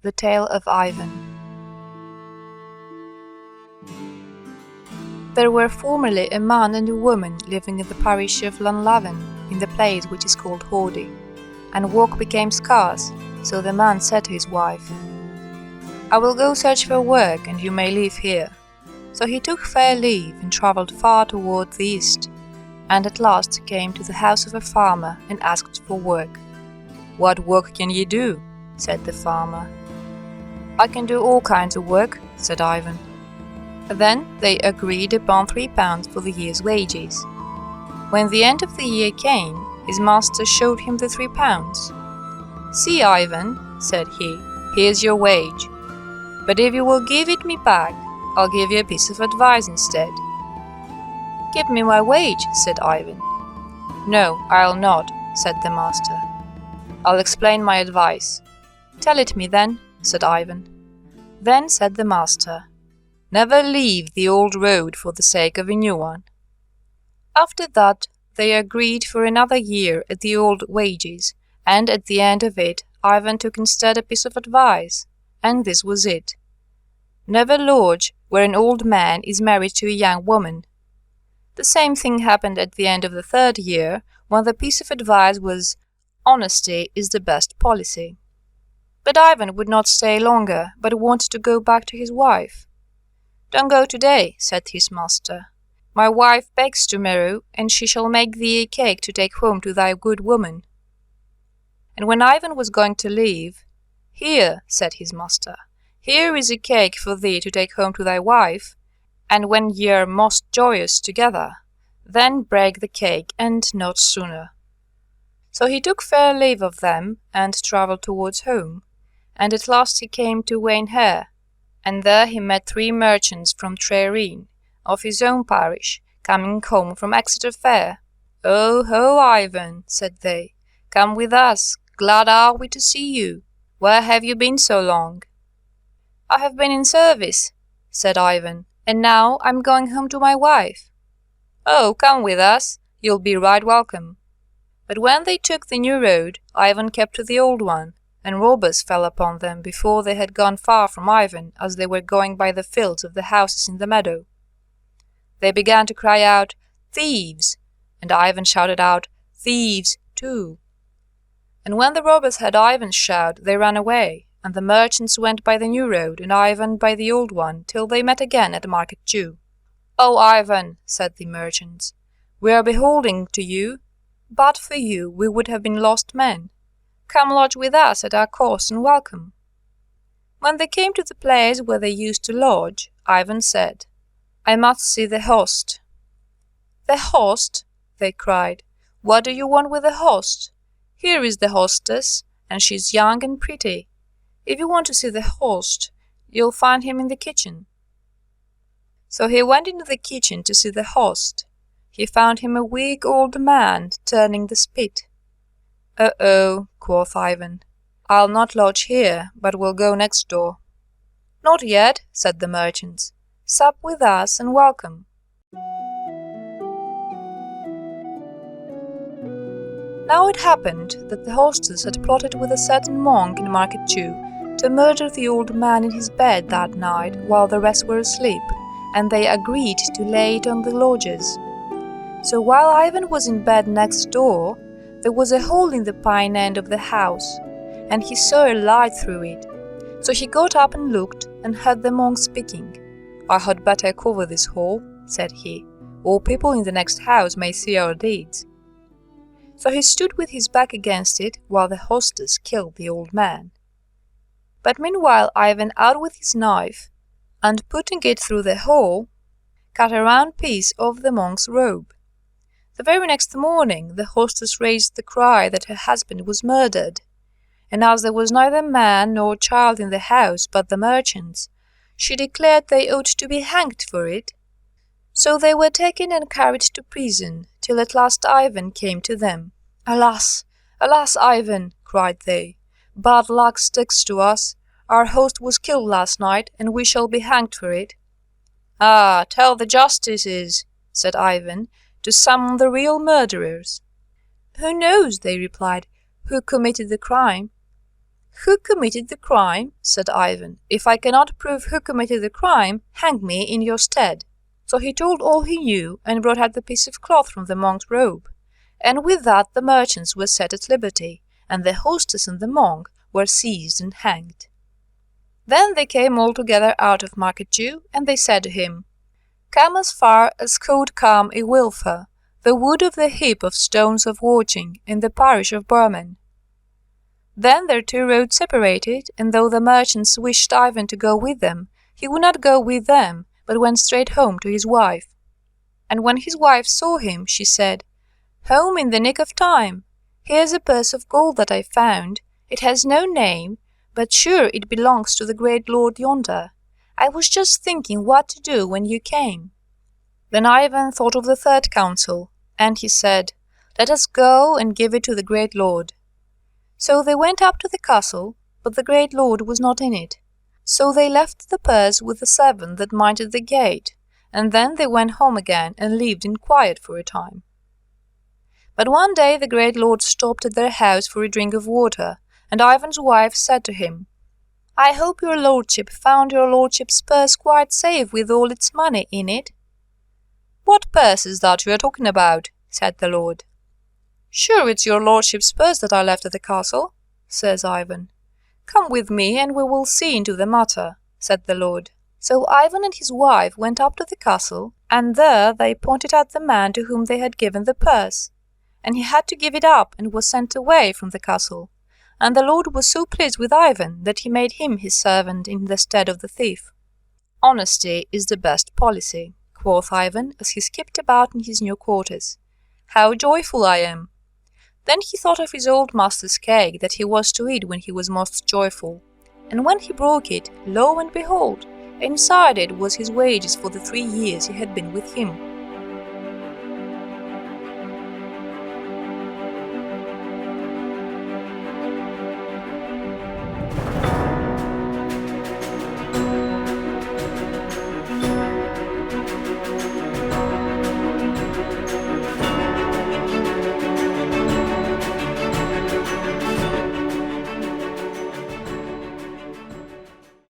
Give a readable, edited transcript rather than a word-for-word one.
The Tale of Ivan. There were formerly a man and a woman living in the parish of Llanlaven, in the place which is called Hawdy, and work became scarce, so the man said to his wife, "I will go search for work, and you may live here." So he took fair leave and travelled far toward the east, and at last came to the house of a farmer and asked for work. "What work can ye do?" said the farmer. "I can do all kinds of work," said Ivan. Then they agreed upon £3 for the year's wages. When the end of the year came, his master showed him the £3. "See, Ivan," said he, "here's your wage. But if you will give it me back, I'll give you a piece of advice instead." "Give me my wage," said Ivan. "No, I'll not," said the master. "I'll explain my advice." "Tell it me then," said Ivan. Then said the master, "Never leave the old road for the sake of a new one." After that they agreed for another year at the old wages, and at the end of it Ivan took instead a piece of advice, and this was it: never lodge where an old man is married to a young woman. The same thing happened at the end of the third year, when the piece of advice was, "Honesty is the best policy." But Ivan would not stay longer, but wanted to go back to his wife. "Don't go today," said his master. "My wife begs to-morrow, and she shall make thee a cake to take home to thy good woman." And when Ivan was going to leave, "Here," said his master, "here is a cake for thee to take home to thy wife, and when ye are most joyous together, then break the cake, and not sooner." So he took fair leave of them, and travelled towards home, and at last he came to Wainher, and there he met 3 merchants from Trereen, of his own parish, coming home from Exeter Fair. "Oh ho, Ivan," said they, "come with us, glad are we to see you. Where have you been so long?" "I have been in service," said Ivan, "and now I'm going home to my wife." "Oh, come with us, you'll be right welcome." But when they took the new road, Ivan kept to the old one, and robbers fell upon them before they had gone far from Ivan, as they were going by the fields of the houses in the meadow. They began to cry out, "Thieves!" and Ivan shouted out, "Thieves!" too. And when the robbers heard Ivan's shout, they ran away, and the merchants went by the new road, and Ivan by the old one, till they met again at Market Jew. "Oh, Ivan," said the merchants, "we are beholding to you. But for you we would have been lost men. Come lodge with us at our cost and welcome." When they came to the place where they used to lodge, Ivan said, "I must see the host." "The host?" they cried. "What do you want with the host? Here is the hostess, and she's young and pretty. If you want to see the host, you'll find him in the kitchen." So he went into the kitchen to see the host. He found him a weak old man turning the spit. "Oh," quoth Ivan, "I'll not lodge here, but will go next door." "Not yet," said the merchants. "Sup with us and welcome." Now it happened that the hostess had plotted with a certain monk in Market Jew to murder the old man in his bed that night while the rest were asleep, and they agreed to lay it on the lodgers. So while Ivan was in bed next door, there was a hole in the pine end of the house, and he saw a light through it. So he got up and looked, and heard the monk speaking. "I had better cover this hole," said he, "or people in the next house may see our deeds." So he stood with his back against it while the hostess killed the old man. But meanwhile Ivan out with his knife, and putting it through the hole, cut a round piece off the monk's robe. The very next morning the hostess raised the cry that her husband was murdered, and as there was neither man nor child in the house but the merchants, she declared they ought to be hanged for it. So they were taken and carried to prison, till at last Ivan came to them. "Alas, alas, Ivan!" cried they, "bad luck sticks to us. Our host was killed last night, and we shall be hanged for it." "Ah, tell the justices," said Ivan, "to summon the real murderers." "Who knows," they replied, "who committed the crime?" "Who committed the crime?" said Ivan. "If I cannot prove who committed the crime, hang me in your stead." So he told all he knew, and brought out the piece of cloth from the monk's robe. And with that the merchants were set at liberty, and the hostess and the monk were seized and hanged. Then they came all together out of Market Jew, and they said to him, "Come as far as could come Iwilfa, the wood of the heap of stones of watching, in the parish of Burman." Then their two roads separated, and though the merchants wished Ivan to go with them, he would not go with them, but went straight home to his wife. And when his wife saw him, she said, "Home in the nick of time! Here's a purse of gold that I found. It has no name, but sure it belongs to the great lord yonder. I was just thinking what to do when you came." Then Ivan thought of the third counsel, and he said, "Let us go and give it to the great lord." So they went up to the castle, but the great lord was not in it. So they left the purse with the servant that minded the gate, and then they went home again and lived in quiet for a time. But one day the great lord stopped at their house for a drink of water, and Ivan's wife said to him, "I hope your lordship found your lordship's purse quite safe with all its money in it." "What purse is that you are talking about?" said the lord. "Sure it's your lordship's purse that I left at the castle," says Ivan. "Come with me, and we will see into the matter," said the lord. So Ivan and his wife went up to the castle, and there they pointed out the man to whom they had given the purse. And he had to give it up, and was sent away from the castle. And the lord was so pleased with Ivan that he made him his servant in the stead of the thief. "Honesty is the best policy," quoth Ivan, as he skipped about in his new quarters. "How joyful I am!" Then he thought of his old master's cake that he was to eat when he was most joyful. And when he broke it, lo and behold, inside it was his wages for the 3 years he had been with him.